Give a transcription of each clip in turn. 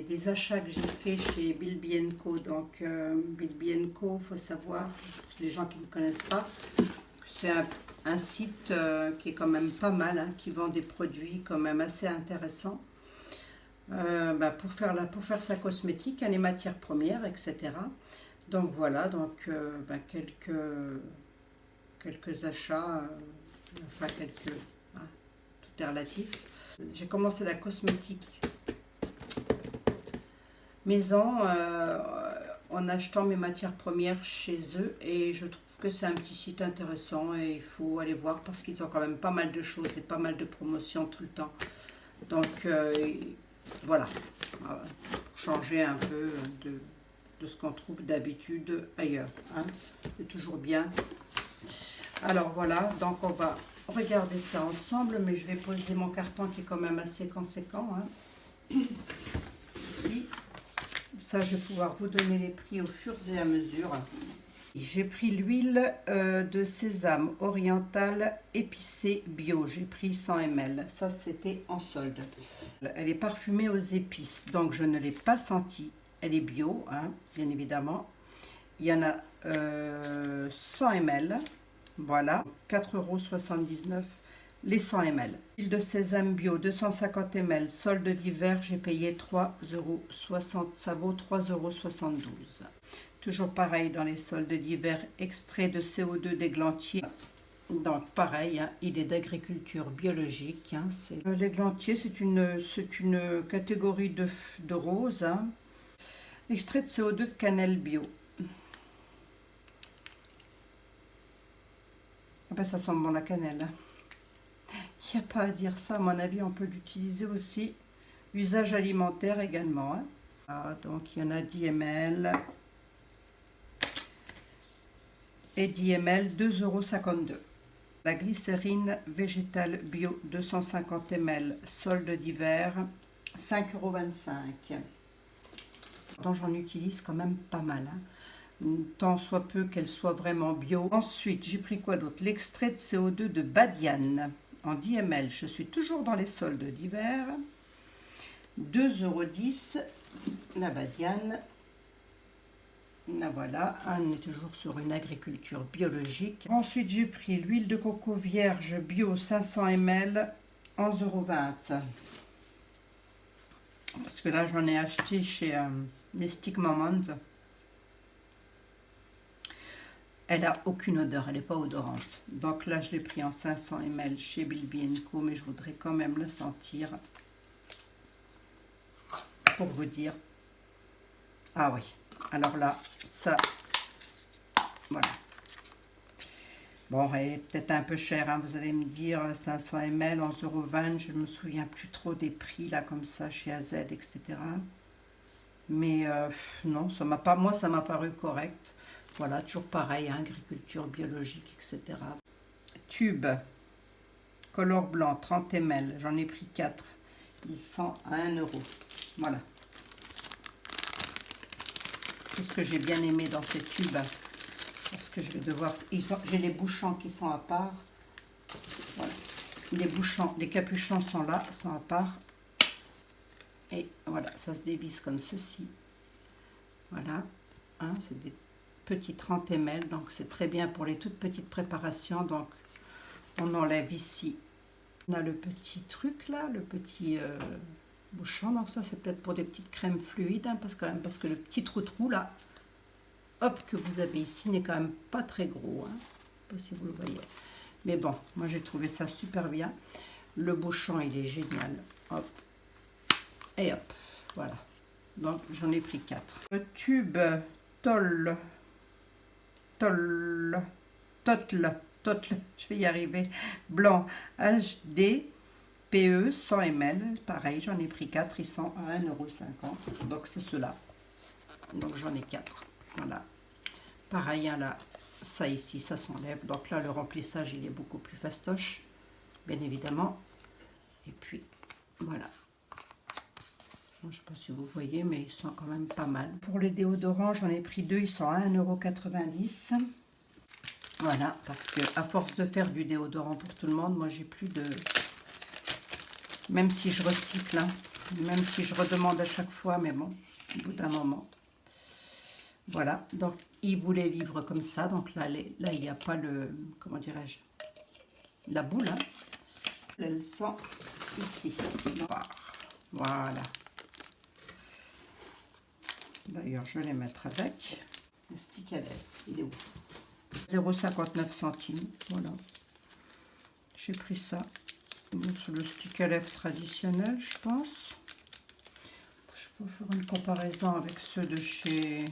des achats que j'ai fait chez Bilby & Co. Donc Bilby & Co, il faut savoir, les gens qui ne connaissent pas, c'est un site qui est quand même pas mal, hein, qui vend des produits quand même assez intéressants pour faire sa cosmétique, hein, les matières premières, etc. Donc voilà, donc quelques achats, enfin quelques, hein, tout est relatif. J'ai commencé la cosmétique maison en achetant mes matières premières chez eux et je trouve que c'est un petit site intéressant et il faut aller voir parce qu'ils ont quand même pas mal de choses et pas mal de promotions tout le temps. Donc voilà, pour changer un peu de ce qu'on trouve d'habitude ailleurs, hein. C'est toujours bien. Alors voilà, donc on va regarder ça ensemble, mais je vais poser mon carton qui est quand même assez conséquent, hein. Ici, ça je vais pouvoir vous donner les prix au fur et à mesure. J'ai pris l'huile de sésame orientale épicée bio, j'ai pris 100 ml, ça c'était en solde. Elle est parfumée aux épices, donc je ne l'ai pas sentie, elle est bio, hein, bien évidemment. Il y en a 100 ml. Voilà, 4,79 € les 100 ml. Huile de sésame bio, 250 ml, solde d'hiver, j'ai payé 3,60 €, ça vaut 3,72 €. Toujours pareil dans les soldes d'hiver, extrait de CO2 d'églantier. Donc pareil, hein, il est d'agriculture biologique. Hein, l'églantier, c'est une catégorie de roses. Hein. Extrait de CO2 de cannelle bio. Ah ben, ça sent bon la cannelle. Il n'y a pas à dire ça, à mon avis, on peut l'utiliser aussi. Usage alimentaire également. Hein. Ah, donc il y en a 10 ml. Et 10 ml, 2,52 €. La glycérine végétale bio, 250 ml, solde d'hiver, 5,25 €. Donc j'en utilise quand même pas mal. Hein. Tant soit peu qu'elle soit vraiment bio. Ensuite, j'ai pris quoi d'autre? L'extrait de CO2 de Badiane en 10 ml. Je suis toujours dans les soldes d'hiver. 2,10 € la Badiane. Là, voilà, on est toujours sur une agriculture biologique. Ensuite, j'ai pris l'huile de coco vierge bio 500 ml, 11,20 €. Parce que là, j'en ai acheté chez Mystic Moment. Elle n'a aucune odeur, elle n'est pas odorante. Donc là, je l'ai pris en 500 ml chez Bilby & Co, mais je voudrais quand même la sentir. Pour vous dire. Ah oui, alors là, ça, voilà. Bon, elle est peut-être un peu chère, hein, vous allez me dire, 500 ml, 11,20 €, je ne me souviens plus trop des prix, là, comme ça, chez AZ, etc. Mais non, ça m'a pas, moi, ça m'a paru correct. Voilà, toujours pareil, hein, agriculture biologique, etc. Tube, color blanc, 30 ml, j'en ai pris 4. Ils sont à 1 €. Voilà. Qu'est-ce que j'ai bien aimé dans ces tubes? Parce que je vais devoir... J'ai les bouchons qui sont à part. Voilà. Les bouchons, les capuchons sont là, sont à part. Et voilà, ça se dévisse comme ceci. Voilà. Hein, c'est des petits 30 ml, donc c'est très bien pour les toutes petites préparations. Donc, on enlève ici. On a le petit truc là, le petit... bouchon, donc ça c'est peut-être pour des petites crèmes fluides, hein, parce que le petit trou là, hop, que vous avez ici n'est quand même pas très gros, hein. Je ne sais pas si vous le voyez, mais bon, moi j'ai trouvé ça super bien. Le bouchon il est génial, hop, et hop, voilà, donc j'en ai pris 4. Le tube Toll, je vais y arriver, blanc HD PE 100 ml, pareil, j'en ai pris 4, ils sont à 1,50 €. Donc c'est ceux-là. Donc j'en ai 4. Voilà. Pareil, hein, là, ça ici, ça s'enlève. Donc là, le remplissage, il est beaucoup plus fastoche, bien évidemment. Et puis, voilà. Je ne sais pas si vous voyez, mais ils sont quand même pas mal. Pour les déodorants, j'en ai pris 2, ils sont à 1,90 €. Voilà, parce que à force de faire du déodorant pour tout le monde, moi j'ai plus de... Même si je recycle, hein, Même si je redemande à chaque fois, mais bon, au bout d'un moment. Voilà, donc il vous les livre comme ça. Donc là, il n'y a pas le, comment dirais-je, la boule. Hein. Elles sont ici. Voilà. D'ailleurs, je vais les mettre avec. Le stick à lèvres, il est où? 0,59 centimes. Voilà. J'ai pris ça. Sur le stick à lèvres traditionnel, je pense. Je peux faire une comparaison avec ceux de chez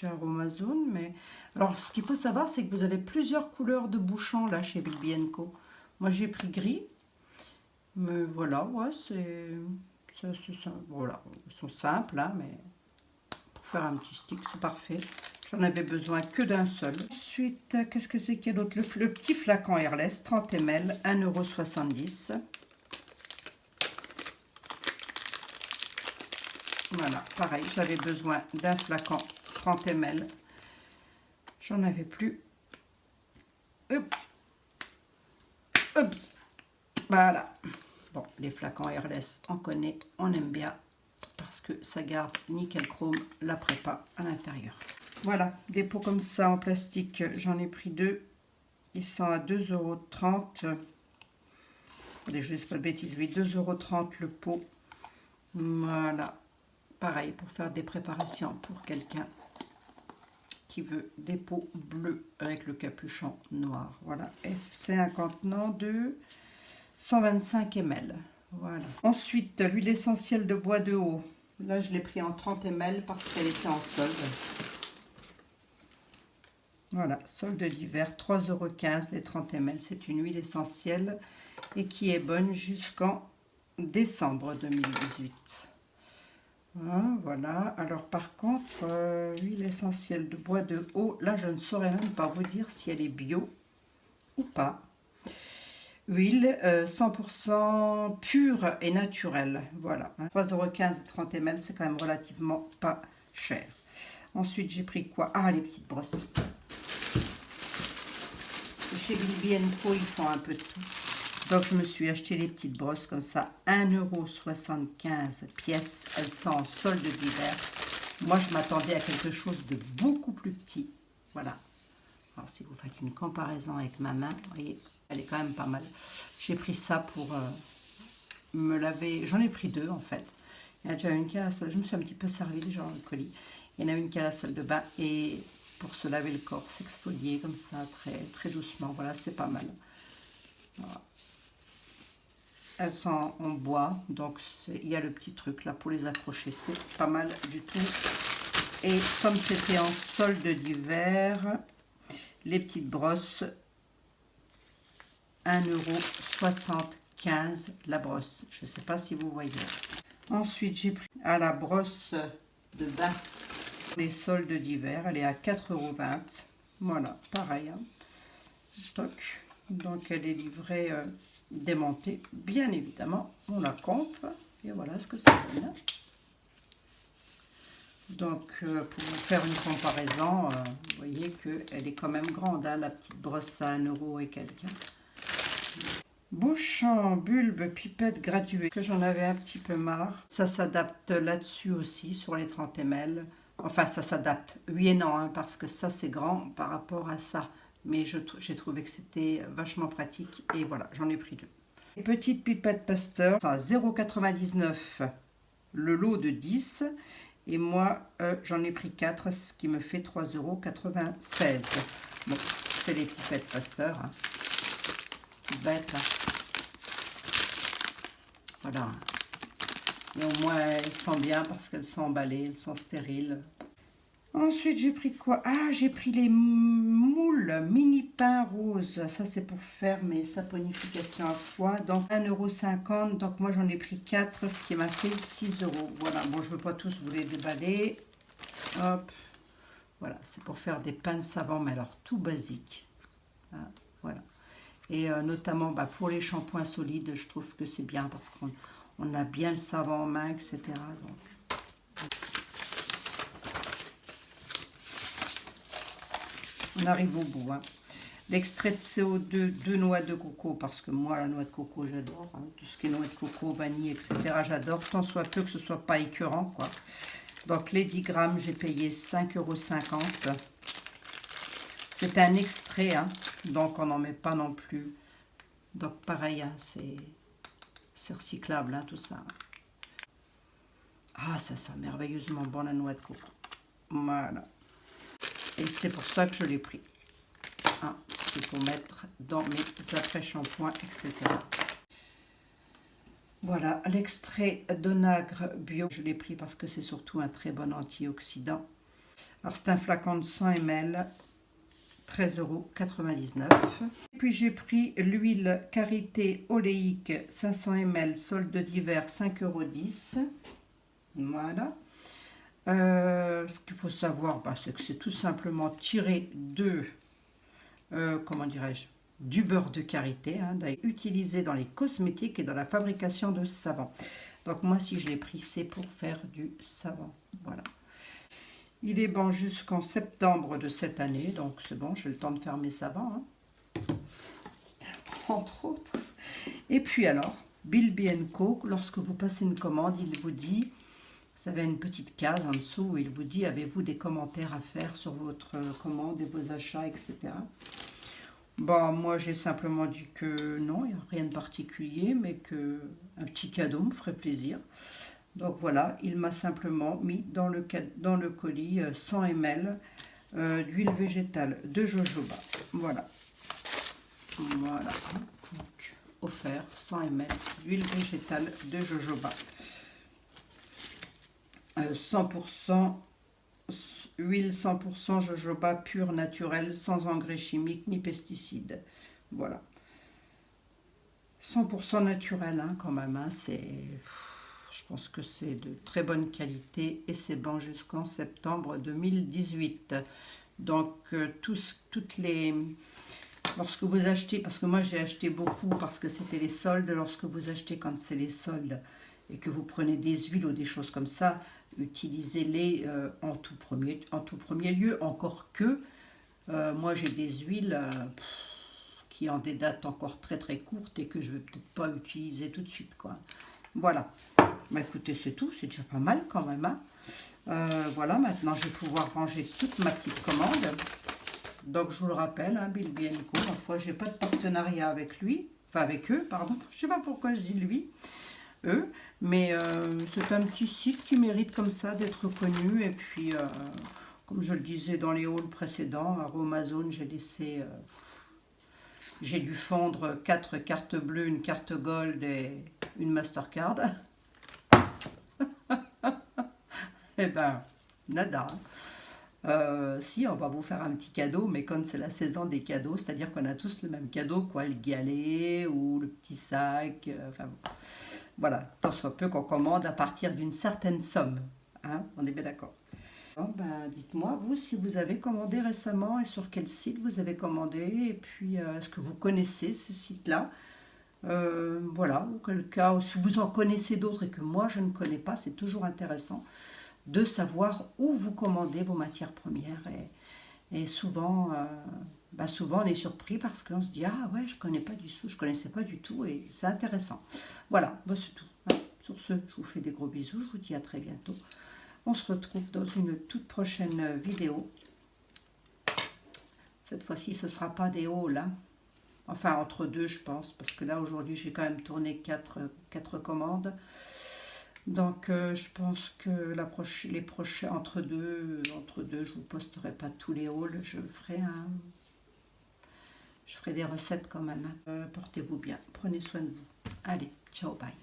Aromazone. Mais alors, ce qu'il faut savoir, c'est que vous avez plusieurs couleurs de bouchons là chez Bibi & Co. Moi, j'ai pris gris. Mais voilà, ouais, voilà, ils sont simples, hein, mais pour faire un petit stick, c'est parfait. J'en avais besoin que d'un seul. Ensuite, qu'est-ce que c'est qu'il y a d'autre? Le petit flacon Airless, 30 ml, 1,70 €. Voilà, pareil, j'avais besoin d'un flacon 30 ml. J'en avais plus. Oups. Oups. Voilà. Bon, les flacons Airless, on connaît, on aime bien. Parce que ça garde nickel chrome la prépa à l'intérieur. Voilà, des pots comme ça en plastique, j'en ai pris 2. Ils sont à 2,30 €. Allez, je ne dis pas de bêtises, oui, 2,30 € le pot. Voilà, pareil pour faire des préparations pour quelqu'un qui veut des pots bleus avec le capuchon noir. Voilà, et c'est un contenant de 125 ml. Voilà. Ensuite, l'huile essentielle de bois de haut. Là, je l'ai pris en 30 ml parce qu'elle était en solde. Voilà, solde d'hiver, 3,15 € les 30 ml. C'est une huile essentielle et qui est bonne jusqu'en décembre 2018. Voilà, alors par contre, huile essentielle de bois de haut, là je ne saurais même pas vous dire si elle est bio ou pas. Huile 100% pure et naturelle, voilà. 3,15 € 30 ml, c'est quand même relativement pas cher. Ensuite, j'ai pris quoi? Ah, les petites brosses. Chez Bibi & Co, ils font un peu de tout. Donc, je me suis acheté les petites brosses comme ça, 1,75 € pièce. Elles sont en solde d'hiver. Moi, je m'attendais à quelque chose de beaucoup plus petit. Voilà. Alors, si vous faites une comparaison avec ma main, vous voyez, elle est quand même pas mal. J'ai pris ça pour me laver. J'en ai pris 2 en fait. Il y en a déjà une qui est à la salle. Je me suis un petit peu servi déjà dans le colis. Il y en a une qui est à la salle de bain et pour se laver le corps, s'exfolier comme ça, très, très doucement. Voilà, c'est pas mal. Voilà. Elles sont en bois, donc il y a le petit truc là pour les accrocher. C'est pas mal du tout. Et comme c'était en solde d'hiver, les petites brosses, 1,75 € la brosse. Je ne sais pas si vous voyez. Ensuite, j'ai pris à la brosse de bain les soldes d'hiver. Elle est à 4,20 €. Voilà, pareil. Hein. Stock. Donc, elle est livrée démontée. Bien évidemment, on la compte. Et voilà ce que ça donne. Donc, pour vous faire une comparaison, vous voyez qu'elle est quand même grande. Hein, la petite brosse à 1 € et quelques. Bouchon, bulbe, pipette graduée, que j'en avais un petit peu marre. Ça s'adapte là-dessus aussi, sur les 30 ml. Enfin, ça s'adapte, oui et non, hein, parce que ça, c'est grand par rapport à ça. Mais j'ai trouvé que c'était vachement pratique. Et voilà, j'en ai pris 2. Les petites pipettes Pasteur, à 0,99 € le lot de 10. Et moi, j'en ai pris 4, ce qui me fait 3,96 €. Bon, c'est les pipettes Pasteur. Hein. Toutes bêtes, là. Voilà. Mais au moins, elles sont bien parce qu'elles sont emballées, elles sont stériles. Ensuite, j'ai pris quoi? Ah, j'ai pris les moules mini pain rose. Ça, c'est pour faire mes saponifications à foie. Donc, 1,50 €. Donc, moi, j'en ai pris 4, ce qui m'a fait 6 €. Voilà. Bon, je ne veux pas tous vous les déballer. Hop. Voilà. C'est pour faire des pains de savon, mais alors, tout basique. Hein, voilà. Et notamment, pour les shampoings solides, je trouve que c'est bien parce qu'on a bien le savon en main, etc. Donc, on arrive au bout. Hein. L'extrait de CO2 de noix de coco, parce que moi, la noix de coco, j'adore. Hein, tout ce qui est noix de coco, vanille, etc., j'adore. Tant soit peu que ce soit pas écœurant, quoi. Donc, les 10 grammes, j'ai payé 5,50 €. C'est un extrait, hein, donc on n'en met pas non plus. Donc, pareil, hein, c'est recyclable, hein, tout ça. Ah, ça sent merveilleusement bon, la noix de coco. Voilà. Et c'est pour ça que je l'ai pris. Hein, c'est pour mettre dans mes après-shampoings, etc. Voilà, l'extrait d'onagre bio, je l'ai pris parce que c'est surtout un très bon antioxydant. Alors, c'est un flacon de 100 ml, 13,99 €. Et puis, j'ai pris l'huile karité oléique, 500 ml, solde d'hiver, 5,10 €. Voilà. Ce qu'il faut savoir, c'est que c'est tout simplement tiré de, comment dirais-je, du beurre de karité, hein, utilisé dans les cosmétiques et dans la fabrication de savon. Donc moi, si je l'ai pris, c'est pour faire du savon. Voilà. Il est bon jusqu'en septembre de cette année, donc c'est bon, j'ai le temps de faire mes savons, hein, entre autres. Et puis alors, Bilby & Co, lorsque vous passez une commande, il vous dit, vous avez une petite case en dessous où il vous dit, avez-vous des commentaires à faire sur votre commande et vos achats, etc. Bon, moi j'ai simplement dit que non, il n'y a rien de particulier, mais que un petit cadeau me ferait plaisir. Donc voilà, il m'a simplement mis dans le colis 100 ml d'huile végétale de jojoba. Voilà. Voilà. Donc, offert 100 ml d'huile végétale de jojoba. 100% huile 100% jojoba pure naturelle, sans engrais chimiques ni pesticides. Voilà. 100% naturel, hein, quand même. Hein, je pense que c'est de très bonne qualité et c'est bon jusqu'en septembre 2018. Donc, toutes les... Lorsque vous achetez, parce que moi j'ai acheté beaucoup parce que c'était les soldes, lorsque vous achetez quand c'est les soldes et que vous prenez des huiles ou des choses comme ça, utilisez-les en tout premier lieu, encore que moi j'ai des huiles qui ont des dates encore très très courtes et que je ne vais peut-être pas utiliser tout de suite, quoi. Voilà. Bah, écoutez, c'est tout, c'est déjà pas mal quand même, hein. Voilà, maintenant je vais pouvoir ranger toute ma petite commande. Donc je vous le rappelle, hein, Bilby & Co, parfois j'ai pas de partenariat avec lui, enfin avec eux, pardon, je sais pas pourquoi je dis lui, eux, mais c'est un petit site qui mérite comme ça d'être connu. Et puis comme je le disais dans les hauls précédents, à Amazon, j'ai dû fondre 4 cartes bleues, une carte gold et une Mastercard. Eh ben, nada. Si, on va vous faire un petit cadeau, mais quand c'est la saison des cadeaux, c'est-à-dire qu'on a tous le même cadeau, quoi, le galet ou le petit sac, enfin voilà, tant soit peu qu'on commande à partir d'une certaine somme, hein, on est bien d'accord. Bon, ben, dites-moi, vous, si vous avez commandé récemment et sur quel site vous avez commandé, et puis est-ce que vous connaissez ce site-là, voilà, auquel cas, si vous en connaissez d'autres et que moi je ne connais pas, c'est toujours intéressant de savoir où vous commandez vos matières premières. Et souvent, souvent on est surpris parce qu'on se dit, ah ouais, je connais pas du tout, je connaissais pas du tout, et c'est intéressant. Voilà, c'est tout, hein. Sur ce, je vous fais des gros bisous, je vous dis à très bientôt. On se retrouve dans une toute prochaine vidéo. Cette fois-ci, ce ne sera pas des hauls, hein. Enfin, entre deux, je pense, parce que là, aujourd'hui, j'ai quand même tourné 4 commandes. Donc, je pense que les prochains, entre deux, je vous posterai pas tous les hauls. Je ferai des recettes quand même, hein. Portez-vous bien, prenez soin de vous. Allez, ciao, bye.